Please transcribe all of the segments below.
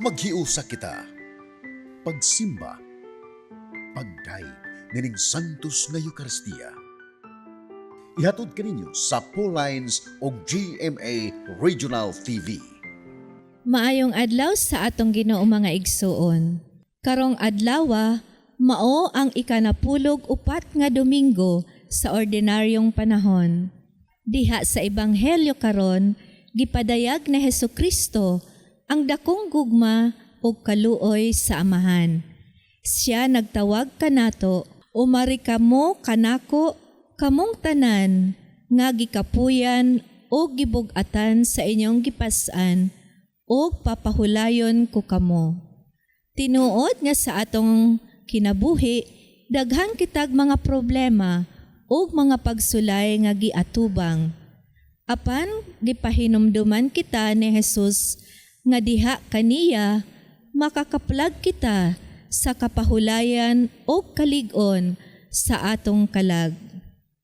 Maghiusa kita, pagsimba, pagday, nining santos nga Eucharistia. Ihatod kaninyo sa Pauline's o GMA Regional TV. Maayong adlaw sa atong Ginoo mga igsuon. Karong adlawa, mao ang ikanapulog upat nga Domingo sa ordinaryong panahon. Diha sa Ebanghelyo karon, gipadayag ni Hesukristo ang dakong gugma o kaluoy sa Amahan. Siya nagtawag kanato, umari kamo kanako, kamong tanan, nga gikapuyan o gibug-atan sa inyong gipas-an, o papahulayon ko kamo. Tinuod nga sa atong kinabuhi, daghang kitag mga problema o mga pagsulay nga giatubang. Apan, gipahinumduman kita ni Jesus nga diha kaniya, makakaplag kita sa kapahulayan o kalig-on sa atong kalag.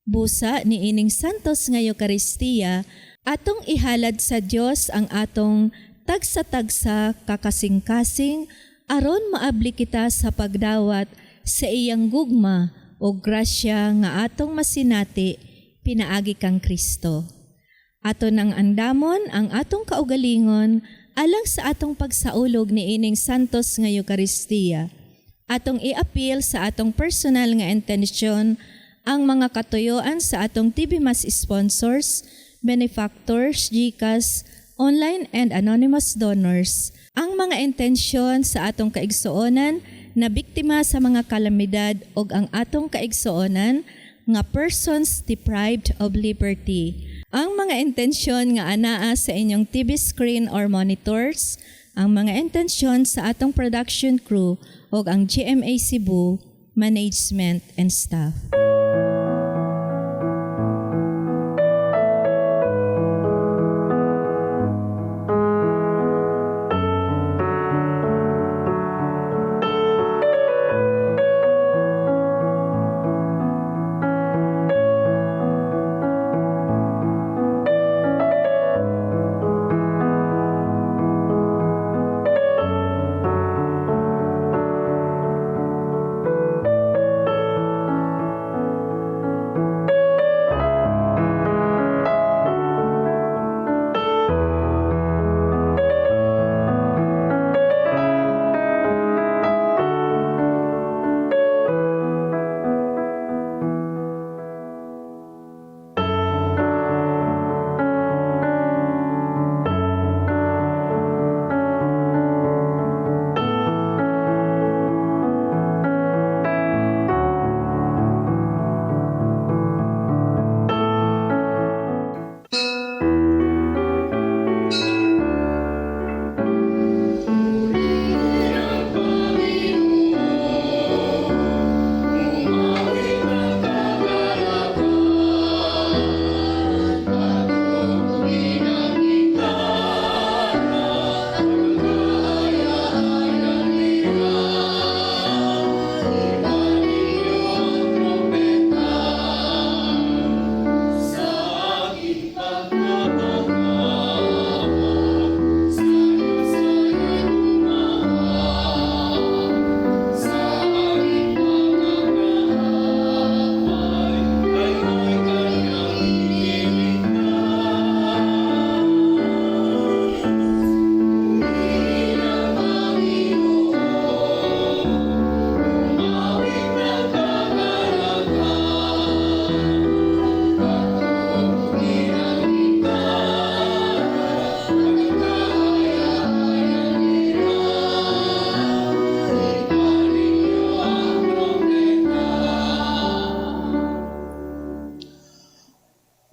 Busa ni ining santos nga Eucharistia, atong ihalad sa Dios ang atong tagsa-tagsa kakasing-kasing aron maabli kita sa pagdawat sa iyang gugma o grasya nga atong masinati pinaagi kang Kristo. Aton ang andamon ang atong kaugalingon alang sa atong pagsaulog ni ining santos nga Eucharistia. Atong i-appeal sa atong personal nga intensyon ang mga katuyoan sa atong TV Mass sponsors, benefactors, GCash, online and anonymous donors. Ang mga intensyon sa atong kaigsuonan na biktima sa mga kalamidad o ang atong kaigsuonan nga persons deprived of liberty. Ang mga intensyon nga anaa sa inyong TV screen or monitors, ang mga intensyon sa atong production crew o ang GMA Cebu, management and staff.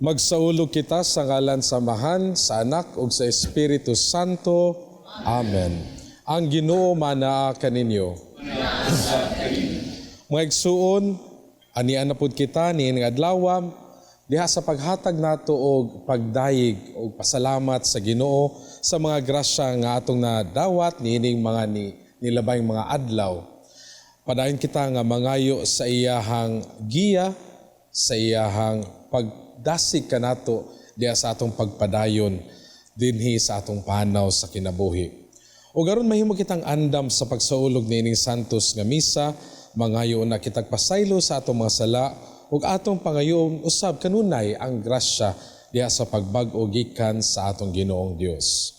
Magsaulog kita sa ngalan samahan, sa Anak ug sa Espiritu Santo. Amen. Ang Ginoo manaa kaninyo. Mga igsuon, anian na pud kita niining adlaw diha sa paghatag nato og pagdayeg og pasalamat sa Ginoo sa mga grasya nga atong nadawat niining mga nilabayng mga adlaw. Padayon kita nga mangayo sa iyahang giya, sa iyahang pagdasig kanato diya sa atong pagpadayon dinhi sa atong panaw sa kinabuhi. O garon mahimo kitang andam sa pagsaulog ni ining santos nga misa, mangayo na kitag pasaylo sa atong mga sala, ug atong pangayoon usab kanunay ang grasya diha sa pagbag-o gikan sa atong Ginoong Dios.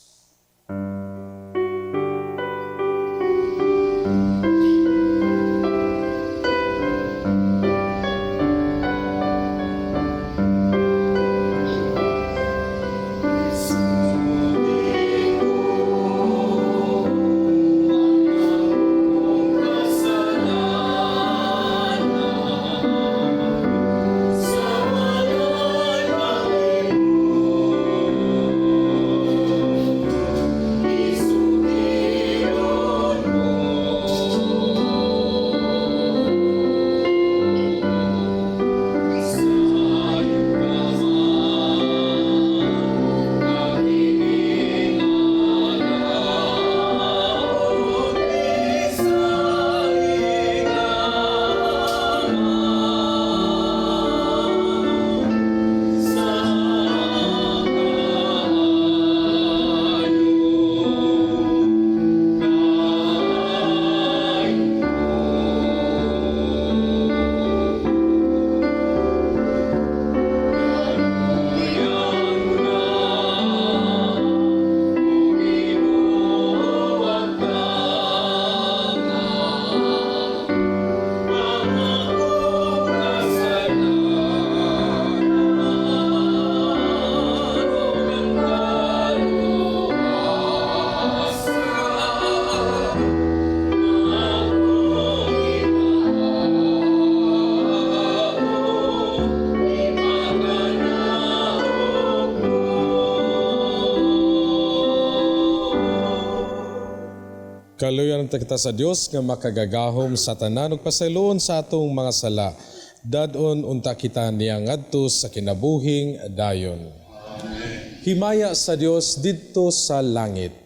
Kaluyan ta kita sa Dios nga makagagahom sa tanan ug pasayloon sa atong mga sala. Dadon unta kita niya ngadto sa kinabuhing dayon. Himaya sa Dios didto sa langit.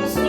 Sa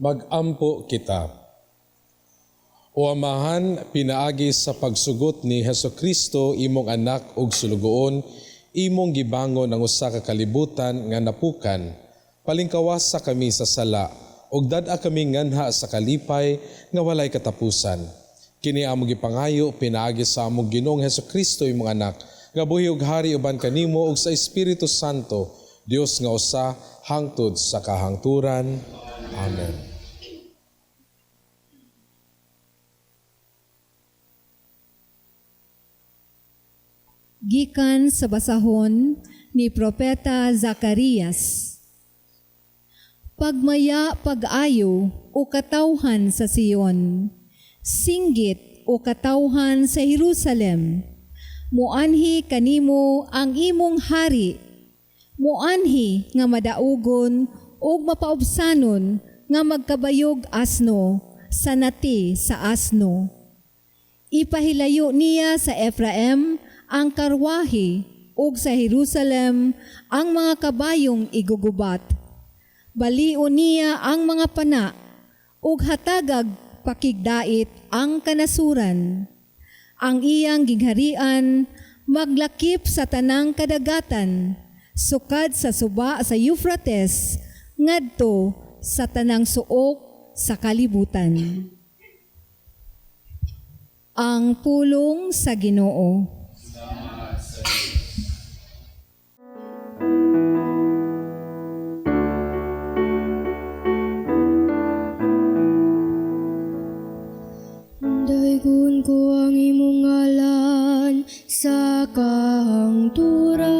Mag-ampo kita. O Amahan, pinaagi sa pagsugot ni Hesukristo imong anak ug sulugoon, imong gibangon ang usa ka kalibutan nga napukan. Palingkawasa kami sa sala ug dad-a kami nganha sa kalipay nga walay katapusan. Kini among gipangayo pinaagi sa among Ginoong Hesukristo imong anak, nga buhi ug hari uban kanimo ug sa Espiritu Santo, Dios nga usa hangtod sa kahangturan. Amen. Gikan sa basahon ni Propeta Zacarias. Pagmaya pag-ayo o katawhan sa Sion, singgit o katawhan sa Jerusalem, muanhi kanimo ang imong hari, muanhi nga madaugon o mapaubsanon nga magkabayog asno, sanati sa asno. Ipahilayo niya sa Ephraim ang karwahe ug sa Jerusalem ang mga kabayong igugubat. Balion niya ang mga pana ug hatagag pakigdait ang kanasuran. Ang iyang gingharian maglakip sa tanang kadagatan, sukad sa suba sa Euphrates, ngadto sa tanang suok sa kalibutan. Ang pulong sa Ginoo. Daigon ko ang imong ngalan sa kahangturan,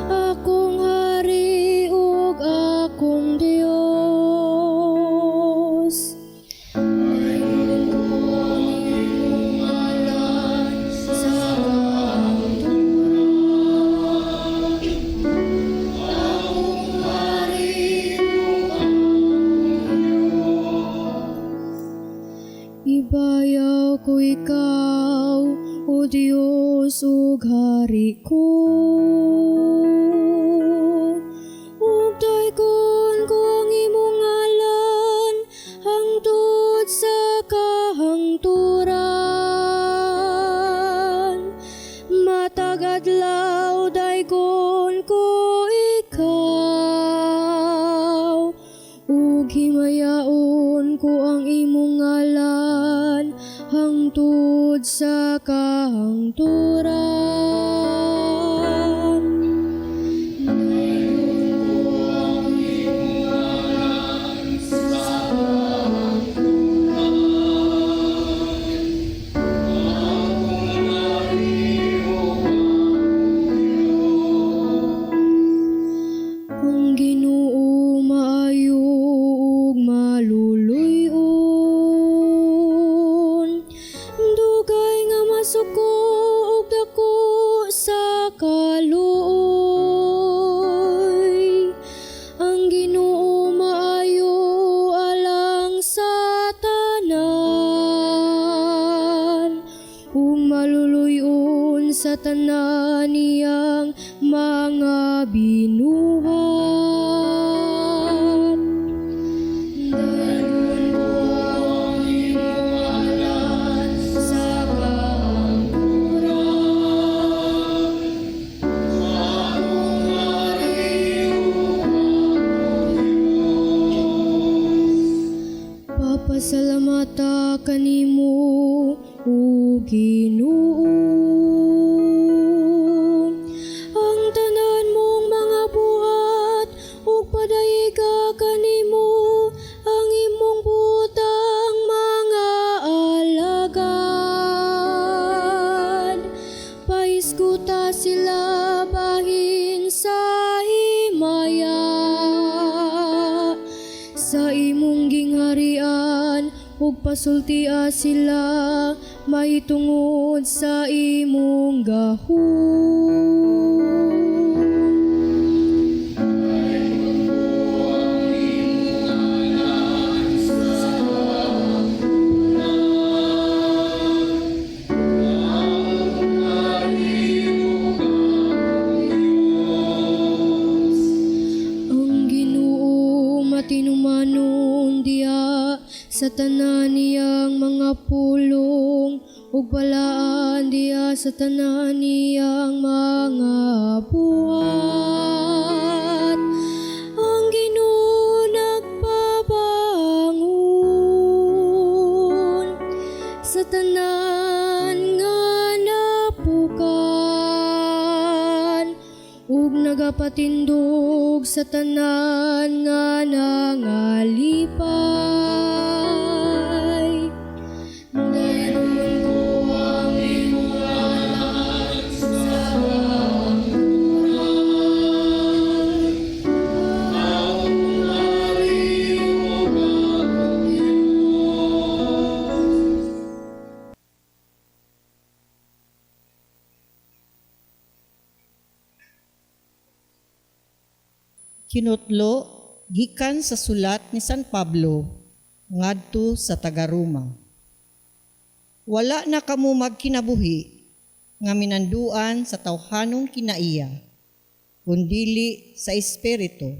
akong hari ug akong Dios. Daigon ko ang imong ngalan sa kahangturan, akong hari ug ibayaw ko ikaw, O Diyos ug Hari ko. Ug daykon ko ang imong ngalan, hangtod sa kahangturan. Matag adlaw daykon ko ikaw, ug himayaon ko ang imong ngalan, hangtod sa kahangturan. Dayon ko ang imong ngalan sa kahangturan, akong hari ug ang Ginoo maayo ug maluluy-on, dugay nga masuko ug dako sa kaluoy. Ang Ginoo maayo alang sa tanan, ug maluluy-on sa tanan niyang mga binuhat. Dayon ko ang imong ngalan sa kahangturan, akong hari ug Diyos. Papasalamata kanimo, O Ginoo. Ang tanan mong mga buhat ug padayiga kanimo ang imong butang mga alagad. Paisguta sila bahin sa himaya, sa imong gingharian ug pasultia sila mahitungod sa imong gahom. tanan niyang mga pulong ug balaan diha sa tanan niyang mga buhat. Ang Ginoo nagpabangon sa tanan nga napukan ug nagapatindog sa tanan nga nangalipay. Dayon ko ang imong ngalan sa kamuran. Ang mari mo Kinutlo gikan sa sulat ni San Pablo ngadto sa taga-Roma. Wala na kamo magkinabuhi nga minanduan sa tawhanong kinaiya, kundili sa espiritu.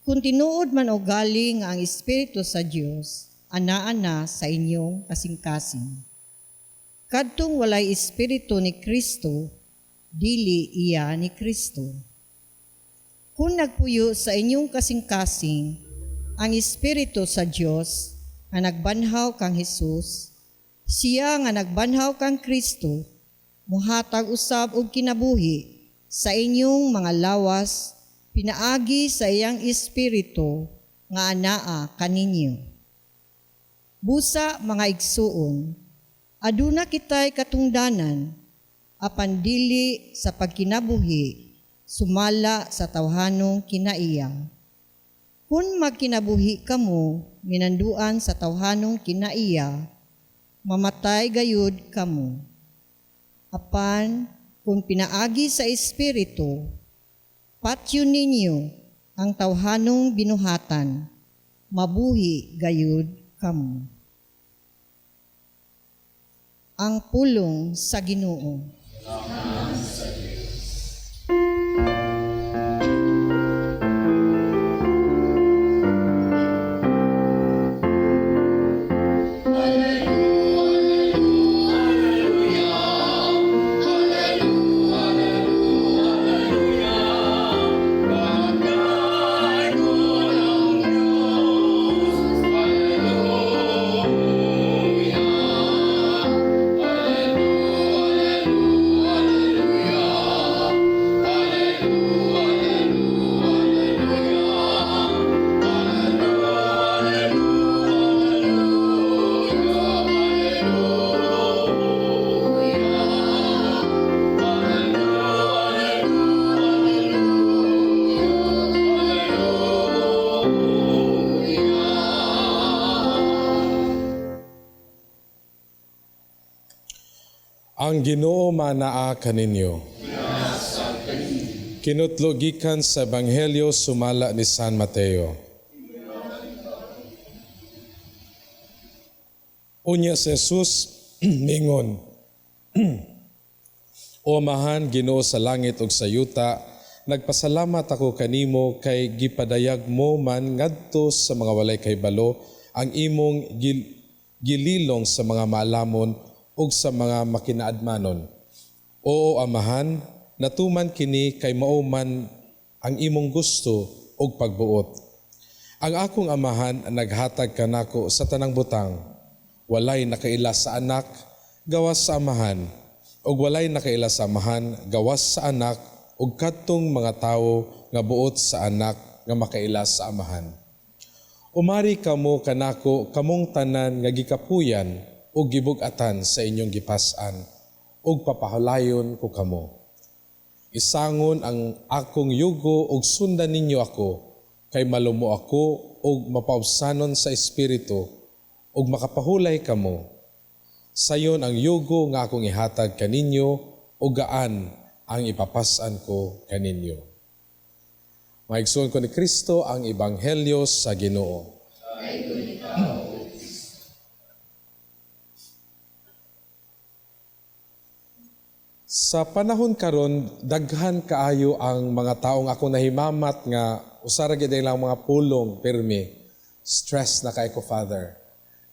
Kung tinuod man o galing nga ang espiritu sa Dios, ana-ana sa inyong kasing-kasing. Kadtong walay espiritu ni Kristo, dili iya ni Kristo. Kung nagpuyo sa inyong kasing-kasing ang Espiritu sa Dios nga nagbanhaw kang Hesus, siya nga nagbanhaw kang Kristo, muhatag usab og kinabuhi sa inyong mga lawas, pinaagi sa iyang Espiritu nga anaa kaninyo. Busa mga igsuon, aduna kitay katungdanan, apan dili sa pagkinabuhi, sumala sa tawhanong kinaiya. Kung magkinabuhi kamo, minanduan sa tawhanong kinaiya, mamatay gayud kamo. Apan, kung pinaagi sa Espiritu, patyo ninyo ang tawhanong binuhatan, mabuhi gayud kamo. Ang pulong sa Ginoo. Ang Ginoo manaa kaninyo. Kinutlo gikan sa Ebanghelyo sumala ni San Mateo. Unya si Jesus mingon, O Amahan Ginoo sa langit ug sa yuta, nagpasalamat ako kanimo kay gipadayag mo man ngadto sa mga walay kahibalo ang imong gililong sa mga maalamon ug sa mga makinaadmanon. Oo Amahan, natuman kini kay mao man ang imong gusto ug pagbuot. Ang akong Amahan naghatag kanako sa tanang butang. Walay nakaila sa anak, gawas sa Amahan, ug walay nakaila sa Amahan, gawas sa anak, ug kadtong mga tawo nga buot sa anak nga makaila sa Amahan. Umari kamo kanako kamong tanan nga gikapuyan ug gibug-atan sa inyong gipas-an, ug papahalayon ko kamo. Isangon ang akong yugo ug sundan ninyo ako, kay malumo ako ug mapaubsanon sa espiritu, ug makapahulay kamo. Sayon ang yugo nga akong ihatag kaninyo, ug gaan ang ipapas-an ko kaninyo. Maigsoon ko ni Kristo ang Ebanghelyo sa Ginoo. Sa panahon karon, daghan kaayo ang mga taong akong nahimamat nga usara gid lang mga pulong pirmi. Stress na kay ko, Father.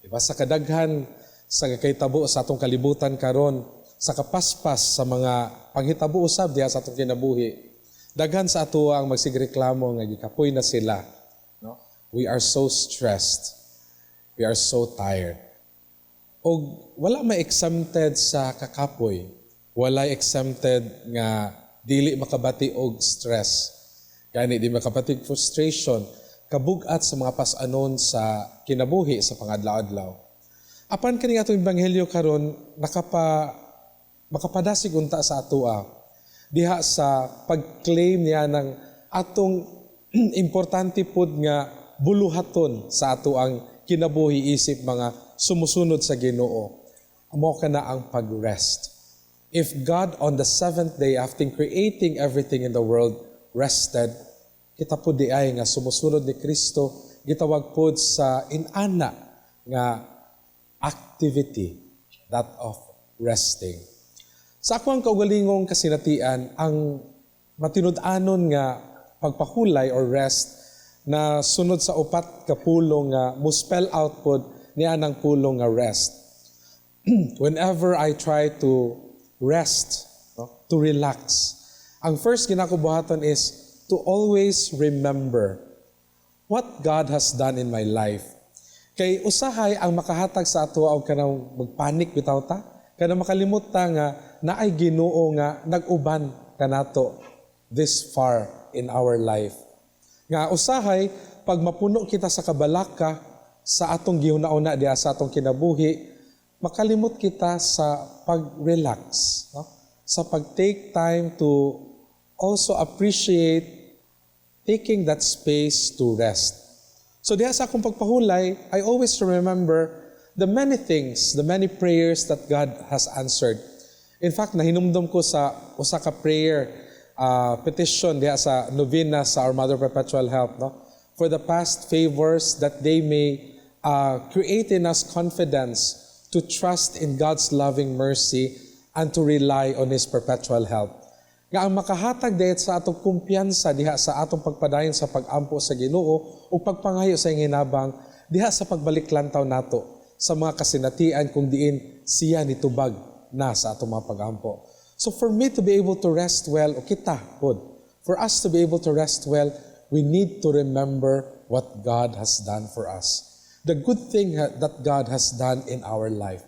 Diba? Sa kadaghan, sa kahitabo sa atong kalibutan karon, sa kapaspas sa mga panghitabo usab diha sa atong kinabuhi, daghan sa ato ang magsigreklamo nga gikapoy na sila. No? We are so stressed. We are so tired. O wala may exempted sa kakapoy. Wala exempted nga dili makabati og stress. Gani di makabati og frustration, kabugat sa mga pas-anon sa kinabuhi sa pangadlaw-adlaw. Apan kini atong ebanghelyo karon makapadasig unta sa atoa diha sa pag-claim niya ng atong importante pud nga buluhaton sa ato ang kinabuhi isip mga sumusunod sa Ginoo. Amo kana ang pag-rest. If God on the seventh day after creating everything in the world rested, kita pud di ay nga sumusunod ni Kristo gitawag pud sa inana nga activity, that of resting. Sa ako ang kaugalingong kasinatian, ang matinud-anon nga pagpahulay or rest na sunod sa upat ka pulong nga muspell out pod niya ng pulong nga rest. Whenever I try to rest, no, to relax, ang first ginakubuhaton is to always remember what God has done in my life. Kay usahay ang makahatag sa ato og kanang magpanik bitaw ta, kanang makalimot ta nga naay Ginoo nga nag-uban kanato this far in our life. Nga usahay pag mapuno kita sa kabalaka sa atong gihuna-una diha sa atong kinabuhi, makalimot kita sa pag-relax, no? Sa pag-take time to also appreciate taking that space to rest. So diha sa akong pagpahulay, I always remember the many things, the many prayers that God has answered. In fact, nahinumdum ko sa usa ka prayer petition diha sa novena sa Our Mother Perpetual Help, no? For the past favors that they may create in us confidence to trust in God's loving mercy and to rely on His perpetual help. Nga ang makahatag dahil sa atong kumpiyansa diha sa atong pagpadayon sa pag-ampo sa Ginoo o pagpangayo sa hinabang diha sa pagbalik-lantaw nato sa mga kasinatian kung diin siya nitubag na sa atong mga pag-ampo. So for me to be able to rest well, o kita pod, for us to be able to rest well, we need to remember what God has done for us. The good thing that God has done in our life.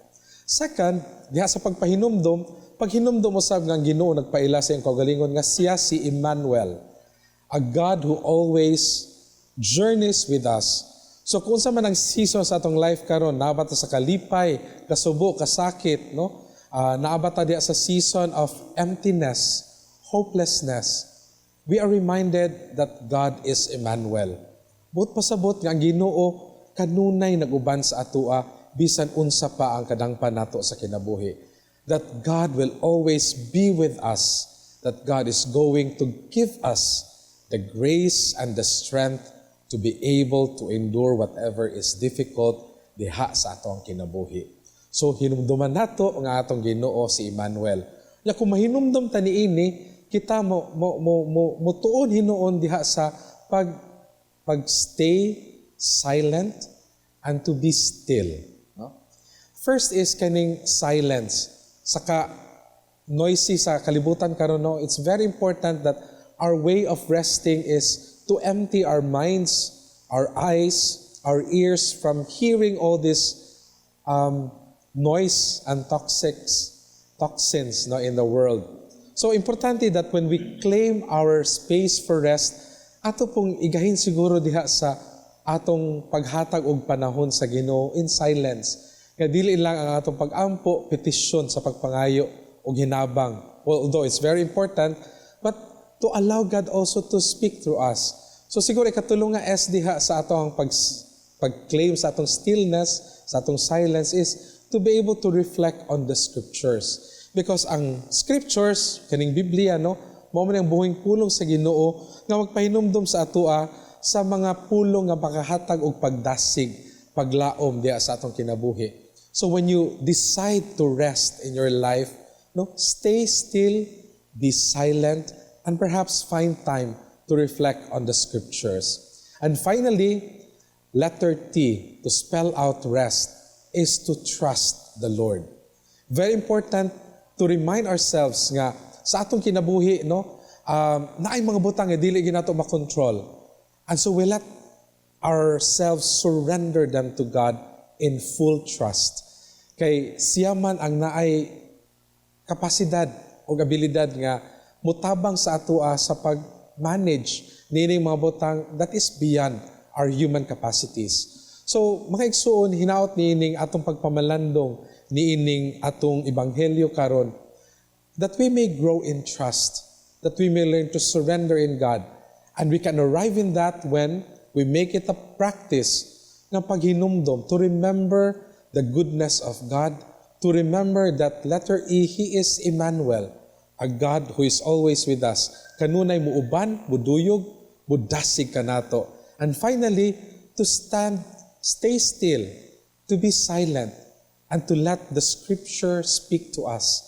Second, diha sa paghinumdom usab nga Ginoo nagpaila sa iyang kaugalingon nga siya si Emmanuel, a God who always journeys with us. So kung sa man ang season sa atong life karon, naabata sa kalipay, kasubo, kasakit, no? Naabata diha sa season of emptiness, hopelessness. We are reminded that God is Emmanuel. Buot pasabot nga ang Ginoo kanunay naguban sa atoa bisan unsa pa ang kadangpan nato sa kinabuhi. That God will always be with us, that God is going to give us the grace and the strength to be able to endure whatever is difficult diha sa atong kinabuhi. So hinumduman nato nga atong Ginoo si Emmanuel. Ya kung mahinumdum ta niini, kita mo tuon hinuon diha sa pag-stay silent and to be still. No? First is kaning silence. Saka noisy sa kalibutan karon, no? It's very important that our way of resting is to empty our minds, our eyes, our ears from hearing all this noise and toxins, no, in the world. So importante that when we claim our space for rest, ato pong igahin siguro diha sa atong paghatag og panahon sa Ginoo in silence. Nga dili lang ang atong pag-ampo, petisyon sa pagpangayo og hinabang. Although it's very important, but to allow God also to speak through us. So siguro ikatulong nga diha sa atong pag-claim sa atong stillness, sa atong silence is to be able to reflect on the scriptures. Because ang scriptures, kaning Biblia, no, mao man ang buhing pulong sa Ginoo nga magpahinumdom sa atoa sa mga pulong nga makahatag og pagdasig, paglaom diha sa atong kinabuhi. So when you decide to rest in your life, no, stay still, be silent, and perhaps find time to reflect on the scriptures. And finally, letter T, to spell out rest. is to trust the Lord. Very important to remind ourselves nga sa atong kinabuhi, no, naay mga butang nga dili ginato makontrol. And so we let ourselves surrender them to God in full trust. Kay siya man ang naay kapasidad o abilidad nga mutabang sa atoa sa pag-manage nining mga butang that is beyond our human capacities. So, mga igsuon, hinaot niining atong pagpamalandong niining atong ebanghelyo karon, that we may grow in trust, that we may learn to surrender in God. And we can arrive in that when we make it a practice ng paghinumdom, to remember the goodness of God, to remember that letter E, He is Emmanuel, a God who is always with us. Kanunay muuban, muduyog, mudasig kanato. And finally, to stay still, to be silent, and to let the Scripture speak to us,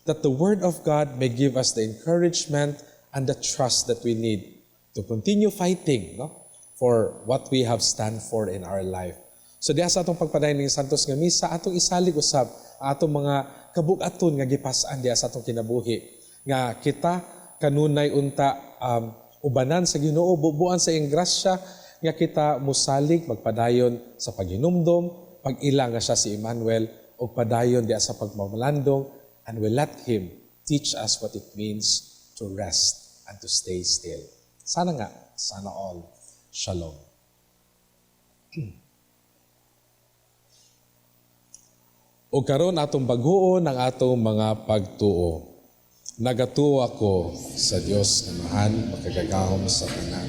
that the Word of God may give us the encouragement and the trust that we need to continue fighting, no, for what we have stand for in our life. So diha sa atong pagpadayon ng Santos nga Misa, atong isalig usab atong mga kabug-aton nga gipas-an diha sa atong kinabuhi, nga kita kanunay unta ubanan sa Ginoo, bubuan sa iyang grasya, nga kita musalig magpadayon sa paghinumdom, pag-ila nga siya si Emmanuel, o padayon diya sa pagmamalandong, and we let Him teach us what it means to rest and to stay still. Sana nga, sana all. Shalom. O karon atong baghuon ang atong mga pagtuo. Nagatuo ako sa Dios nga mahan, makagagahom sa tanan.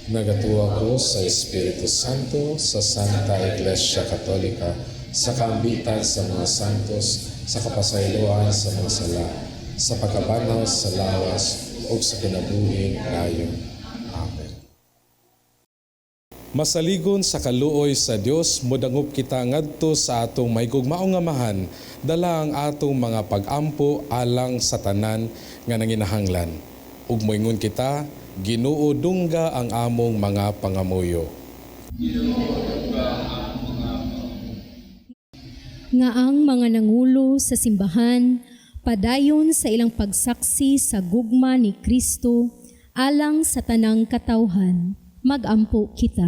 Nagatuwa ko sa Espiritu Santo, sa Santa Iglesia Katolika, sa kaambitan sa mga santos, sa kapasayloan sa mga sala, sa pagkabanaw sa lawas, o sa kinabuhing dayon. Amen. Masaligon sa kaluoy sa Dios, modangup kita ngadto sa atong maigugmaong amahan, dala ang atong mga pag-ampo alang sa tanan nga nanginahanglan. Ug moingon kita, Ginoo dungga ang among mga pangamuyo. Nga ang mga nangulo sa simbahan, padayon sa ilang pagsaksi sa gugma ni Kristo, alang sa tanang katawhan, magampo kita.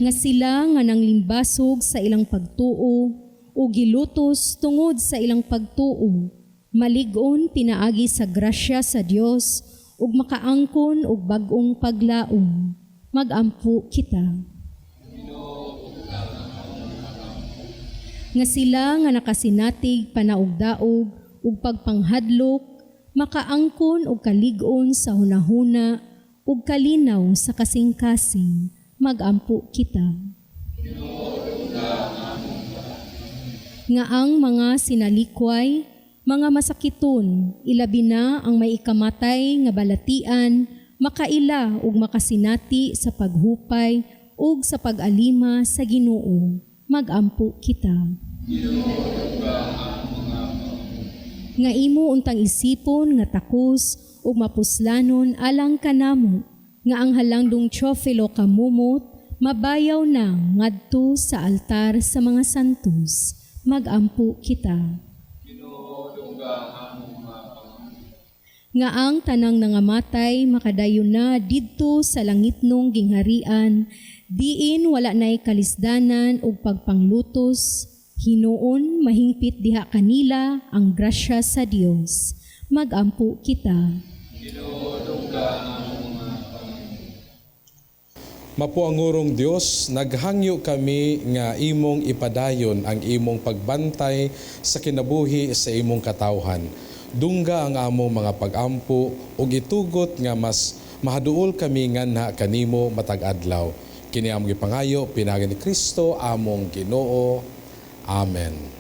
Nga sila nga nanglimbasog sa ilang pagtuo, o gilutos tungod sa ilang pagtuo, maligon pinaagi sa grasya sa Dios ug makaangkon og bag-ong paglaom, magampo kita. Nga sila nga nakasinatig panaugdaog ug pagpanghadlok, makaangkon og kalig-on sa hunahuna ug kalinaw sa kasing-kasing, magampo kita. Nga ang mga sinalikway, mga masakiton, ilabi na ang may ikamatay nga balatian, makaila ug makasinati sa paghupay ug sa pag-alima sa Ginoo, magampo kita. Nga imo untang isipon nga takos ug mapuslanon alang kanamo, nga ang halandong Teofilo kamumot, mabayaw na ngadto sa altar sa mga santos, magampo kita. Nga ang tanang nangamatay makadayon na didto sa langitnong gingharian, diin wala na'y kalisdanan o pagpanglutos, hinuon mahingpit diha kanila ang grasya sa Dios, magampo kita. Mapuangurong Dios, naghangyo kami nga imong ipadayon ang imong pagbantay sa kinabuhi sa imong katawhan. Dungga ang among mga pag-ampo ug itugot nga mas Mahaduol kami nganha kanimo matag adlaw. Kini among gipangayo pinaagi ni Kristo among Ginoo. Amen.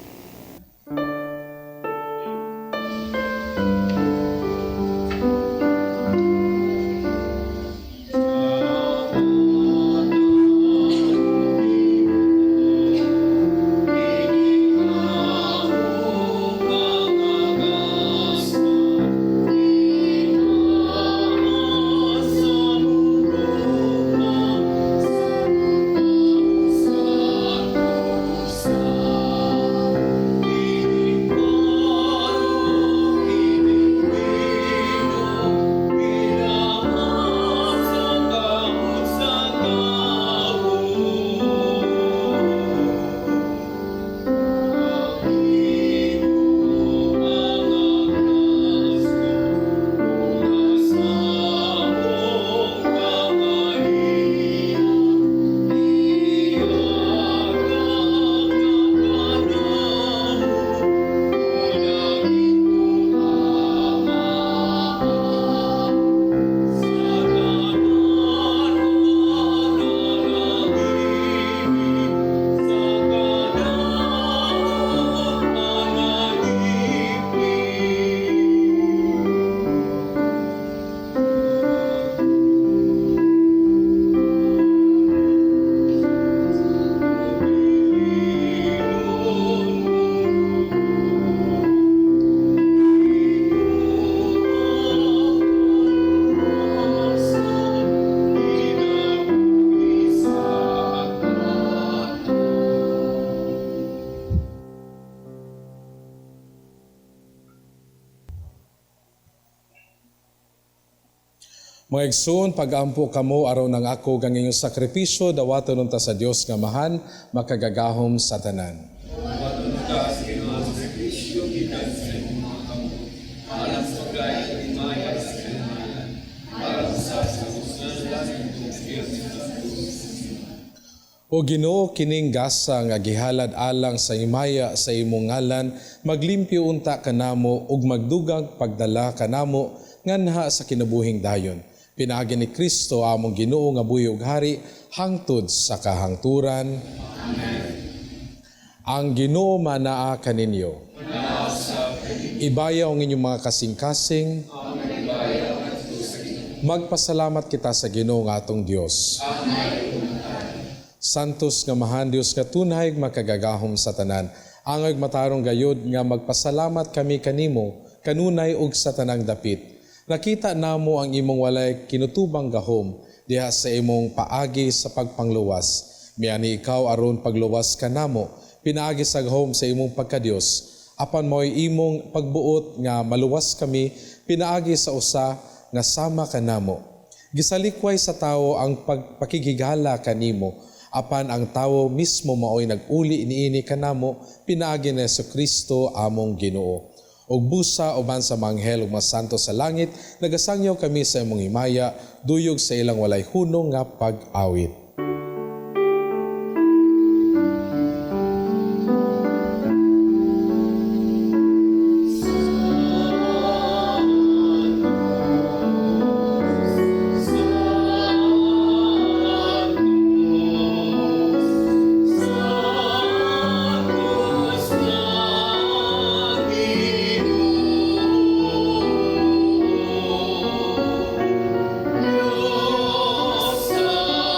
Mga igsoon, pag-ampo kamo araw ng ako gang inyong sakripisyo, dawaton unta sa Dios nga mahan, makagagahom sa tanan. O Ginoo, kining gasa nga gihalad alang sa imaya sa imong ngalan, maglimpyo unta kanamo ug magdugang pagdala kanamo nganha sa kinabuhing dayon. Pinaagi ni Kristo among Ginoo nga buhi ug hari hangtod sa kahangturan. Amen. Ang Ginoo manaa kaninyo. Ibayaw ang inyong mga kasing-kasing. Magpasalamat kita sa Ginoo nga atong Dios. Santos nga mahan Dios nga tunay makagagahom sa tanan. Angay matarong gayud nga magpasalamat kami kanimo kanunay ug sa tanang dapit. Nakita namo ang imong walay kinutubang gahom diha sa imong paagi sa pagpangluwas. Miani ikaw aron pagluwas kanamo, pinaagi sa gahom sa imong pagkadios. Apan mo'y imong pagbuot nga maluwas kami, pinaagi sa usa nga sama kanamo. Gisalikway sa tawo ang pagpakigigala kanimo, apan ang tawo mismo maoy nag-uli niini kanamo, pinaagi ni Jesucristo among Ginoo. Og busa uban sa manghel ug mga santo sa langit, nagasangyaw kami sa imong himaya, duyog sa ilang walay hunong nga pag-awit.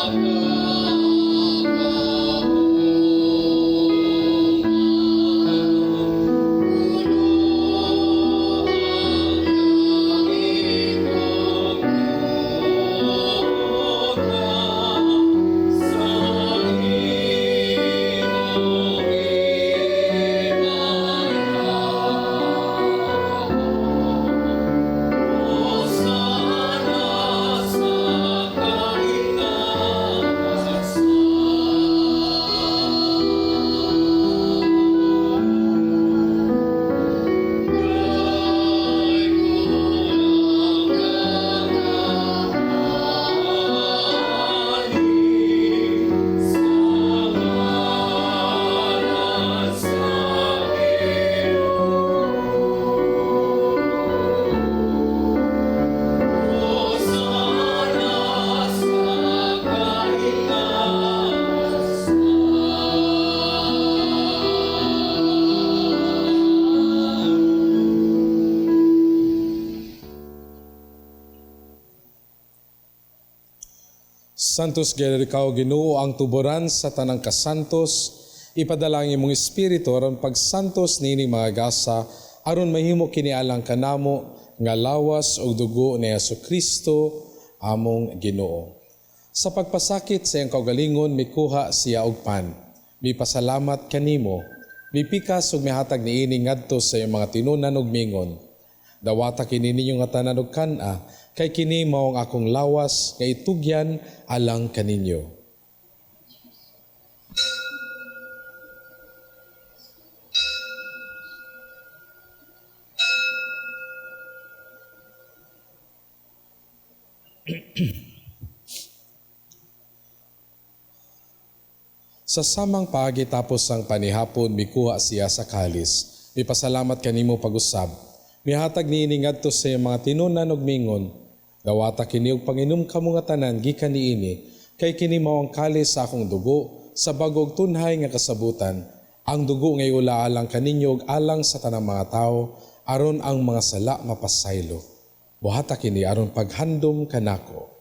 Amen. Santos gayud ikaw Ginoo ang tuboran sa tanang kasantos, ipadala ang imong espiritu aron pagsantos nining mga gasa aron mahimo kini alang kanamo nga lawas ug dugo ni Jesucristo among Ginoo. Sa pagpasakit sa iyang kaugalingon mikuha siya og pan. Mipasalamat kanimo, mipikas ug mihatag niini ngadto sa iyang mga tinunan ug mingon. Dawata kini ninyo nga tanan og kan-a, kay kini mao ang akong lawas nga itugyan alang kaninyo. Sa samang paagi tapos ang panihapon, mikuha siya sa kalis. Mipasalamat kanimo pag-usab. Mihatag niini ngadto sa iyang mga tinunan ug mingon. Dawata kini og panginom kamo nga tanan gikan niini, kay kini mao ang kalis sa akong dugo sa bagog tunhay nga kasabutan. Ang dugo nga iula alang kaninyo ug alang sa tanang mga tawo aron ang mga sala mapasaylo. Buhata kini aron paghandom kanako.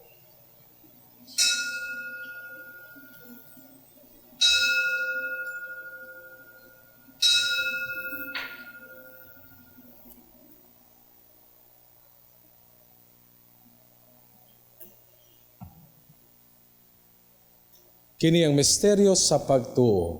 Kini ang misteryo sa pagtuo.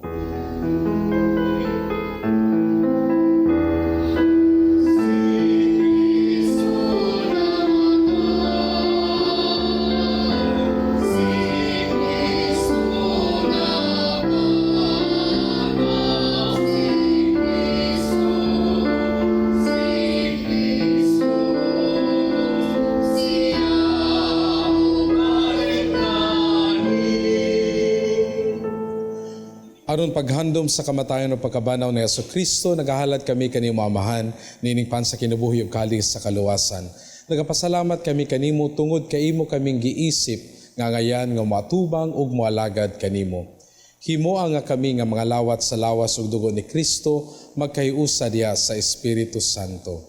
Aron paghandom sa kamatayon o pagkabanaw ni Jesucristo, nagahalad kami kanimo amahan, nining pan sa kinabuhi ug kalis sa kaluwasan. Nagapasalamat kami kanimo tungod kay imo kaming giisip nga ngayan nga matubang ug moalagad kanimo. Himo nga kami nga mga lawat sa lawas ug dugo ni Kristo magkayusa diha sa Espiritu Santo.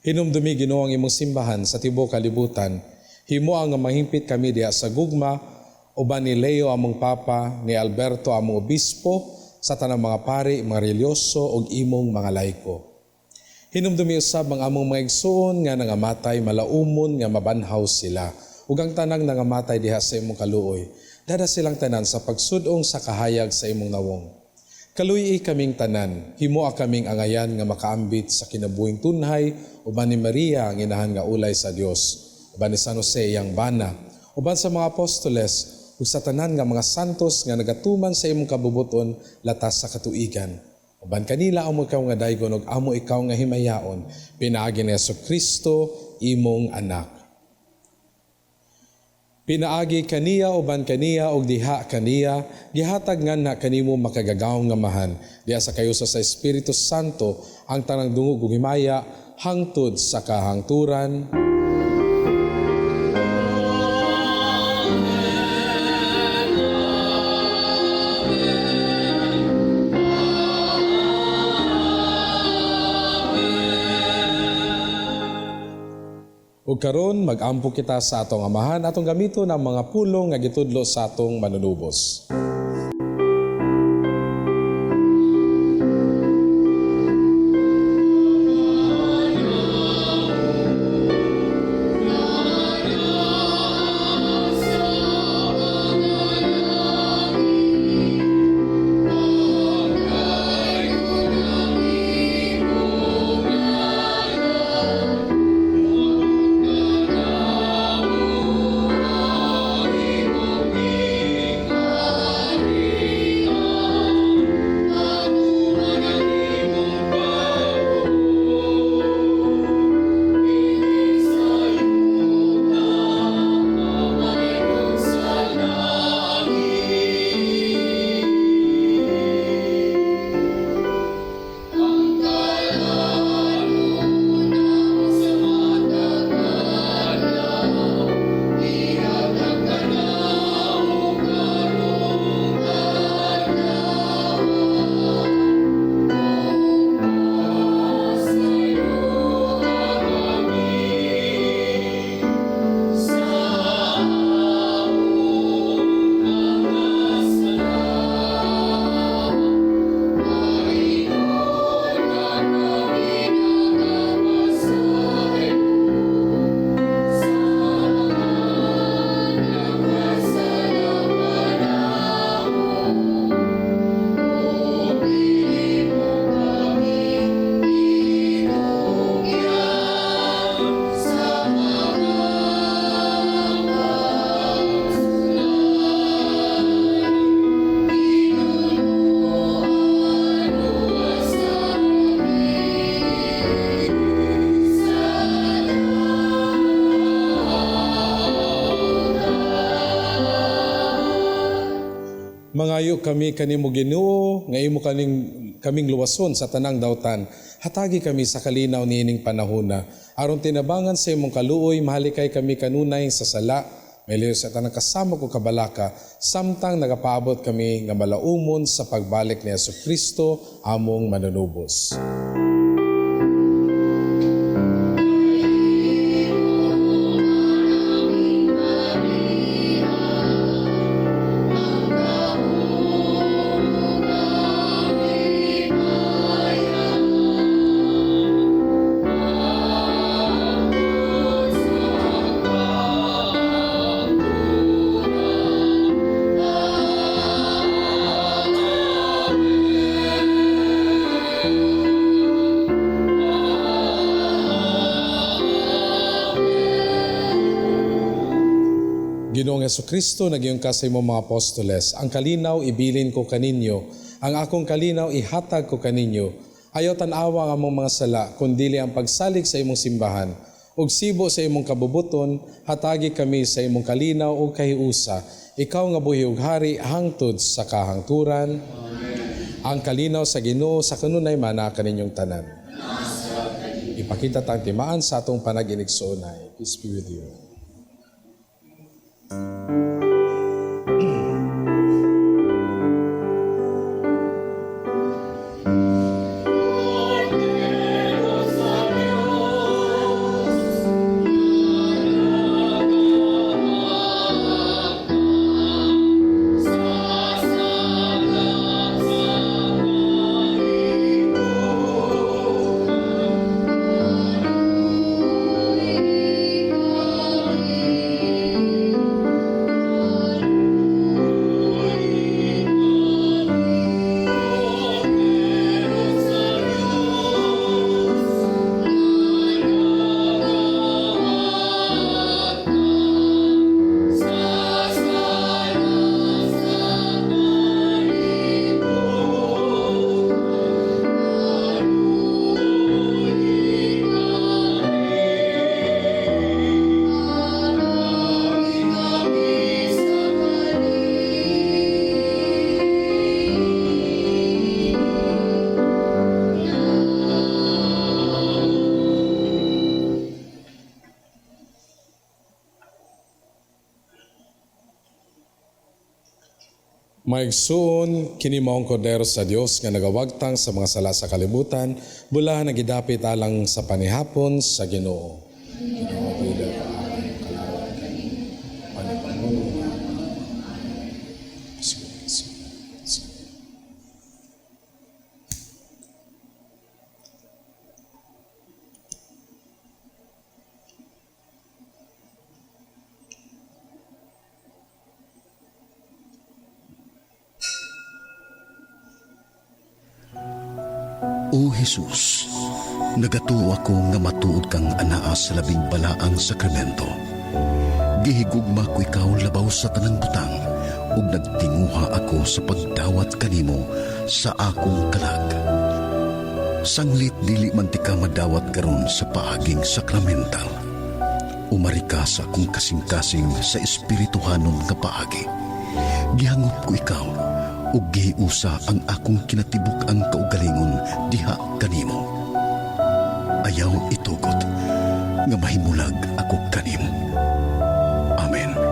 Hinumdumi Ginoo ang imong simbahan sa tibuok kalibutan. Himo nga mahimpit kami diha sa gugma uban ni Leo among Papa, ni Alberto among Obispo, sa tanang mga pari, mga relyoso, ug imong mga laiko. Hinumdumi usab ang among mga igsoon nga nangamatay, malaumon nga mabanhaw sila, ug ang tanang nangamatay diha sa imong kaluoy. Dada silang tanan sa pagsudong sa kahayag sa imong nawong. Kaluyi kaming tanan, himoa kaming angayan nga makaambit sa kinabuhing tunhay, uban ni Maria ang inahan nga ulay sa Dios, uban ni San Jose iyang bana, uban sa mga apostoles, ug sa tanan nga mga santos nga nagatuman sa imong kabubuton latas sa katuigan. Uban kanila amo ikaw nga daygon ug amo ikaw nga himayaon, pinaagi ni Jesucristo imong anak. Pinaagi kaniya uban kaniya ug diha kaniya, gihatag nganna kanimo makagagawong nga mahan, diha sa kayusa sa Espiritu Santo ang tanang dungog ug himaya hangtod sa kahangturan. Ug karon mag-ampo kita sa atong amahan atong gamiton ang mga pulong nga gitudlo sa atong manunubos. Mangayo kami kanimo Ginoo, nga imo kaming luwason sa tanang dawtan. Hatagi kami sa kalinaw niining panahona. Aron tinabangan sa imong kaluoy, mahalikay kami kanunay sa sala, meliyo sa tanang kasama ko kabalaka, samtang nagapaabot kami nga malaumon sa pagbalik ni Jesucristo, among manunubos. Ginoong Jesucristo, nagyong ka sa imong mga apostoles, ang kalinaw ibilin ko kaninyo, ang akong kalinaw ihatag ko kaninyo. Ayaw tanawa ang among mga sala, kundili ang pagsalig sa imong simbahan. Ug sibo sa imong kabubuton, hatagi kami sa imong kalinaw ug kahiusa. Ikaw nga buhi ug hari hangtod sa kahangturan. Amen. Ang kalinaw sa Ginoo sa kanunay mana kaninyong tanan. Ipakita tang timaan sa atong panag-inigsoonay. Peace be with you. Maigsuon kini maong kordero sa Dios nga nagawagtang sa mga sala sa kalibutan, bulahan nagidapit alang sa panihapon sa Ginoo. O Jesus, nagatuo ako nga matuod kang anaa sa labing balaang sakramento. Gihigugma ko ikaw labaw sa tanang butang, ug nagtinguha ako sa pagdawat kanimo sa akong kalag. Sanglit dili man ti ka madawat karon sa paaging sakramental. Umari ka sa akong kasing-kasing sa espirituhanon nga paagi. Gihangop ko ikaw, ug gihiusa ang akong kinatibuk ang kaugalingon diha kanimo. Ayaw itugot nga mahimulag ako kanimo. Amen. Amen.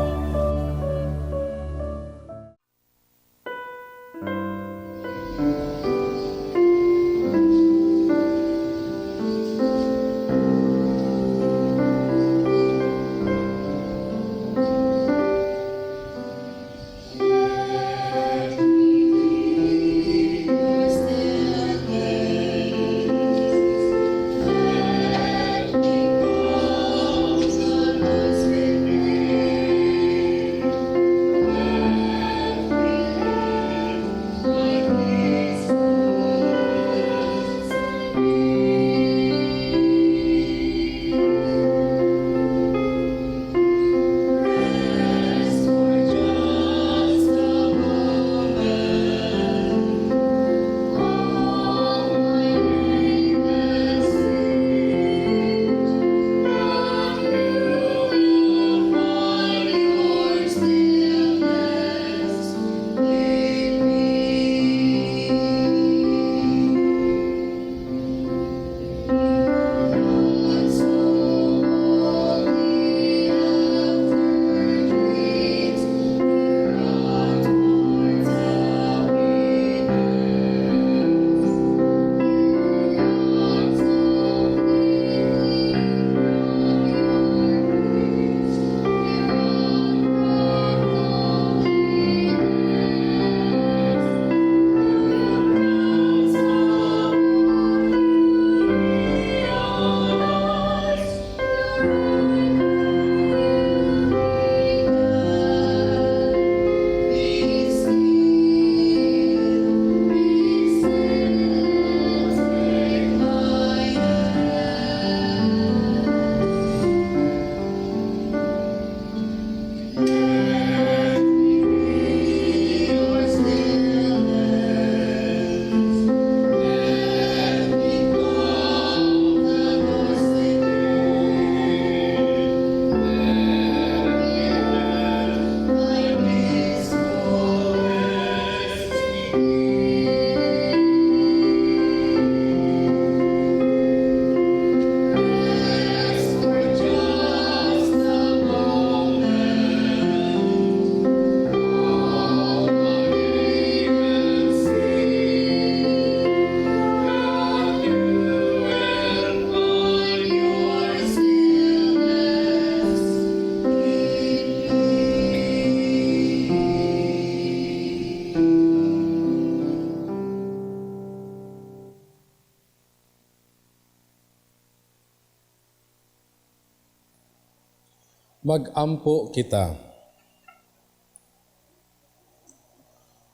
Mag-ampo kita.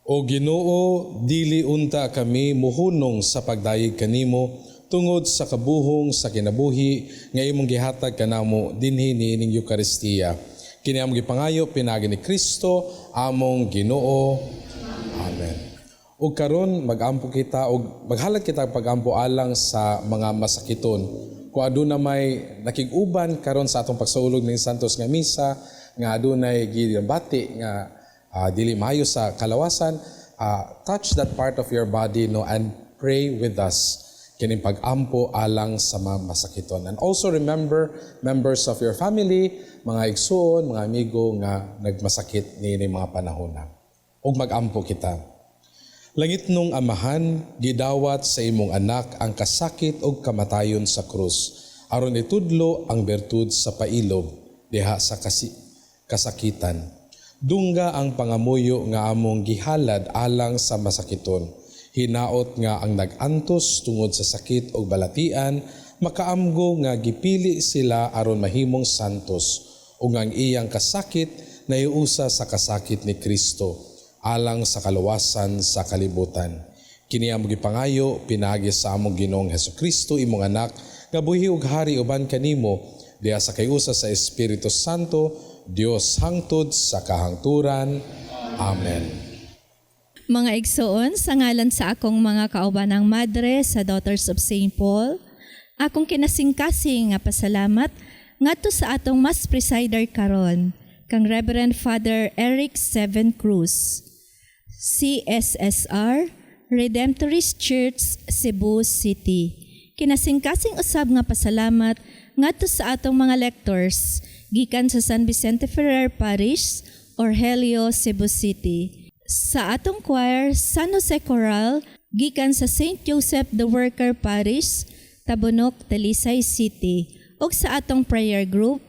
O Ginoo, dili unta kami muhunong sa pagdayeg kanimo tungod sa kabuhong sa kinabuhi nga imong gihatag kanamo dinhi niining Eucharistia. Kini among gipangayo pinagi ni Kristo among Ginoo. Amen. Ug karon mag-ampo kita og maghalad kita pag-ampo alang sa mga masakiton. Kung aduna may nakig-uban karon sa atong pagsaulog ning Santos nga misa nga adunay gibati nga dili maayo sa kalawasan, touch that part of your body and pray with us kining pag-ampo alang sa mga masakiton. And also remember members of your family, mga igsoon, mga amigo nga nagmasakit niini mga panahon na. Ug mag-ampo kita. Langit nung Amahan, gidawat sa imong anak ang kasakit ug kamatayon sa krus, aron itudlo ang bertud sa pailob diha sa kasakitan. Dungga ang pangamuyo nga among gihalad alang sa masakiton. Hinaot nga ang nag-antos tungod sa sakit o balatian, makaamgo nga gipili sila aron mahimong santos, ug ang iyang kasakit na iusa sa kasakit ni Kristo, alang sa kaluwasan sa kalibutan. Kini among gipangayo pinagi sa among Ginoong Hesukristo imong anak, nga buhi ug hari uban kanimo, diha sa kayusa sa Espiritu Santo, Dios hangtod sa kahangturan. Amen. Mga igsoon, sa ngalan sa akong mga kaubanang madre sa Daughters of St. Paul, akong kinasingkasing nga pasalamat ngadto sa atong mas presider karon, kang Reverend Father Eric Seven Cruz, CSSR, Redemptorist Church, Cebu City. Kinasingkasing usab nga pasalamat ngadto sa atong mga lectors gikan sa San Vicente Ferrer Parish, Orhelio, Cebu City. Sa atong choir, San Jose Choral, gikan sa St. Joseph the Worker Parish, Tabunok, Talisay City. O sa atong prayer group,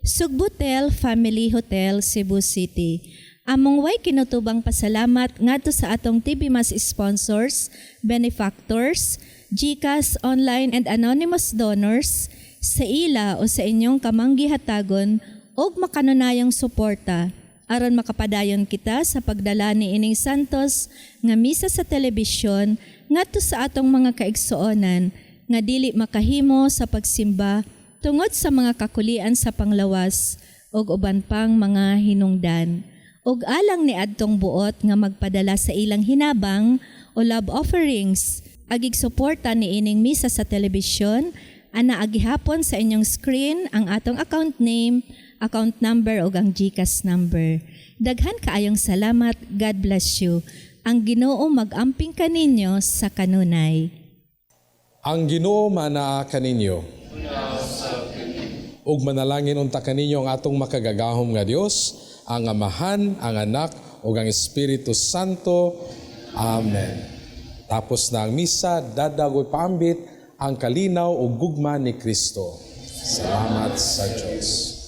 Sugbutel Family Hotel, Cebu City. Among way kinutubang pasalamat ngadto sa atong TV Mas sponsors, benefactors, GCash, online and anonymous donors, sa ila o sa inyong kamanggihatagon o makanunayang suporta aron makapadayon kita sa pagdala ni ining santos nga misa sa telebisyon ngadto sa atong mga kaigsuonan nga dili makahimo sa pagsimba tungod sa mga kakulian sa panglawas ug uban pang mga hinungdan. Ug alang ni adtong buot nga magpadala sa ilang hinabang o love offerings agig suporta ni ining misa sa telebisyon, ana agihapon sa inyong screen ang atong account name, account number ug ang GCash number. Daghan kaayong salamat. God bless you. Ang Ginoo mag-amping kaninyo sa kanunay. Ang Ginoo manaa kaninyo. Ug manalangin unta kaninyo ang atong makagagahom nga Dios, ang Amahan, ang Anak ug ang Espiritu Santo. Amen. Tapos na ang misa, dadagoy paambit ang kalinaw ug gugma ni Kristo. Salamat sa Diyos.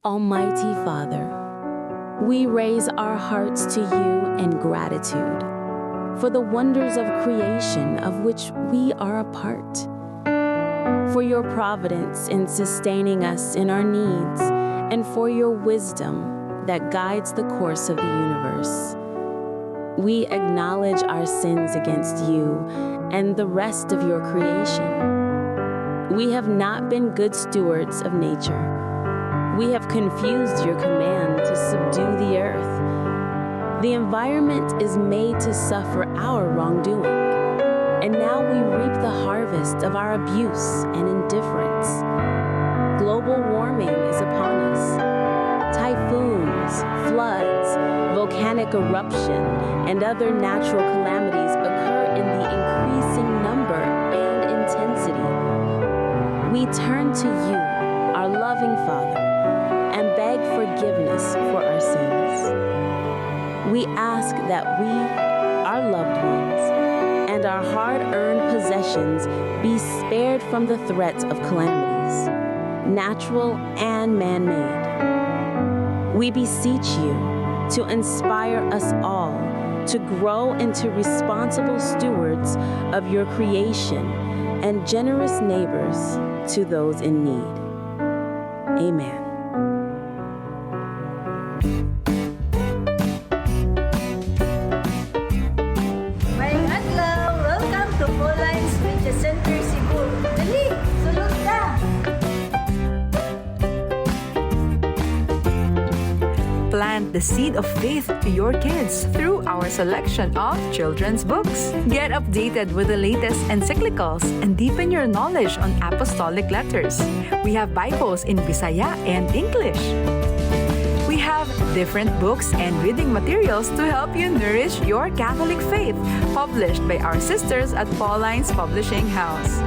Almighty Father, we raise our hearts to you in gratitude for the wonders of creation of which we are a part, for your providence in sustaining us in our needs and for your wisdom that guides the course of the universe. We acknowledge our sins against you and the rest of your creation. We have not been good stewards of nature. We have confused your command to subdue the earth. The environment is made to suffer our wrongdoing, and now we reap the harvest of our abuse and indifference. Global warming is upon us. Typhoons, floods, volcanic eruption, and other natural calamities occur in the increasing number and intensity. We turn to you, our loving Father, and beg forgiveness for our sins. We ask that we, our loved ones, and our hard-earned possessions be spared from the threat of calamities, natural and man-made. We beseech you to inspire us all to grow into responsible stewards of your creation and generous neighbors to those in need. Amen. Mayang adlaw! Welcome to Pauline's Media Center, Cebu. Dali! Sulod ka! Plant the seed of faith to your kids through our selection of children's books. Get updated with the latest encyclicals and deepen your knowledge on apostolic letters. We have Bibles in Bisaya and English. We have different books and reading materials to help you nourish your Catholic faith, published by our sisters at Pauline's Publishing House.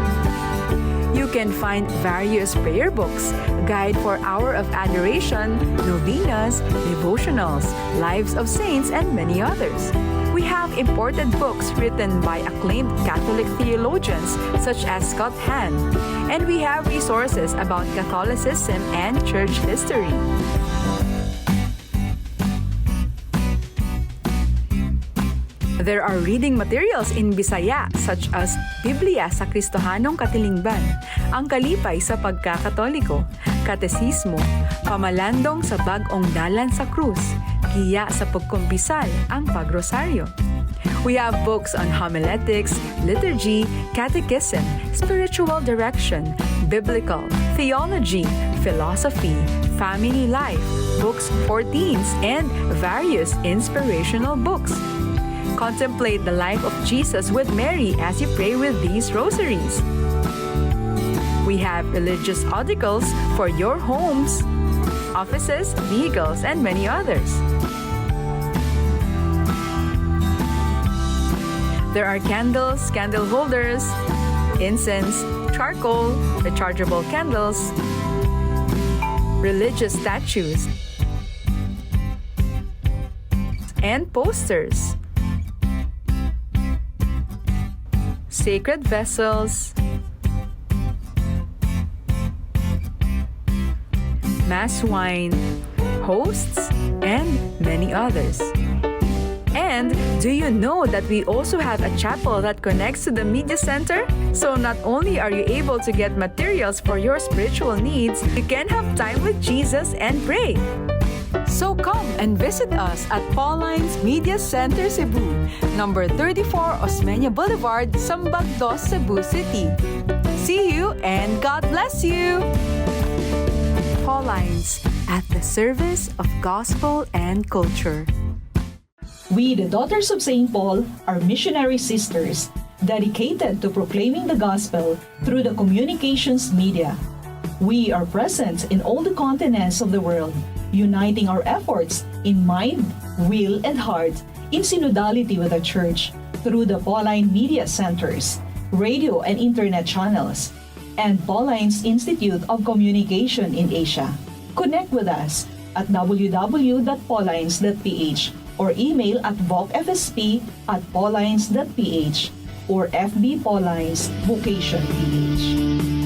You can find various prayer books, Guide for Hour of Adoration, novenas, devotionals, Lives of Saints, and many others. We have imported books written by acclaimed Catholic theologians such as Scott Hahn, and we have resources about Catholicism and church history. There are reading materials in Bisaya such as Biblia sa Kristohanong Katilingban, Ang Kalipay sa Pagkakatoliko, Katesismo, Pamalandong sa Bag-ong Dalan sa Krus, Giya sa Pagkumpisal, Ang Pagrosaryo. We have books on homiletics, liturgy, catechism, spiritual direction, biblical, theology, philosophy, family life, books for teens, and various inspirational books. Contemplate the life of Jesus with Mary as you pray with these rosaries. We have religious articles for your homes, offices, vehicles, and many others. There are candles, candle holders, incense, charcoal, rechargeable candles, religious statues, and posters. Sacred vessels, mass wine, hosts, and many others. And do you know that we also have a chapel that connects to the media center? So not only are you able to get materials for your spiritual needs, you can have time with Jesus and pray. So come and visit us at Pauline's Media Center Cebu, number 34 Osmeña Boulevard, Sambag 2, Cebu City. See you and God bless you! Pauline's, at the service of gospel and culture. We, the Daughters of St. Paul, are missionary sisters dedicated to proclaiming the gospel through the communications media. We are present in all the continents of the world, uniting our efforts in mind, will, and heart in synodality with the Church through the Pauline Media Centers, radio and internet channels, and Pauline's Institute of Communication in Asia. Connect with us at www.paulines.ph or email at vocfsp@paulines.ph or FB Paulines Vocation PH.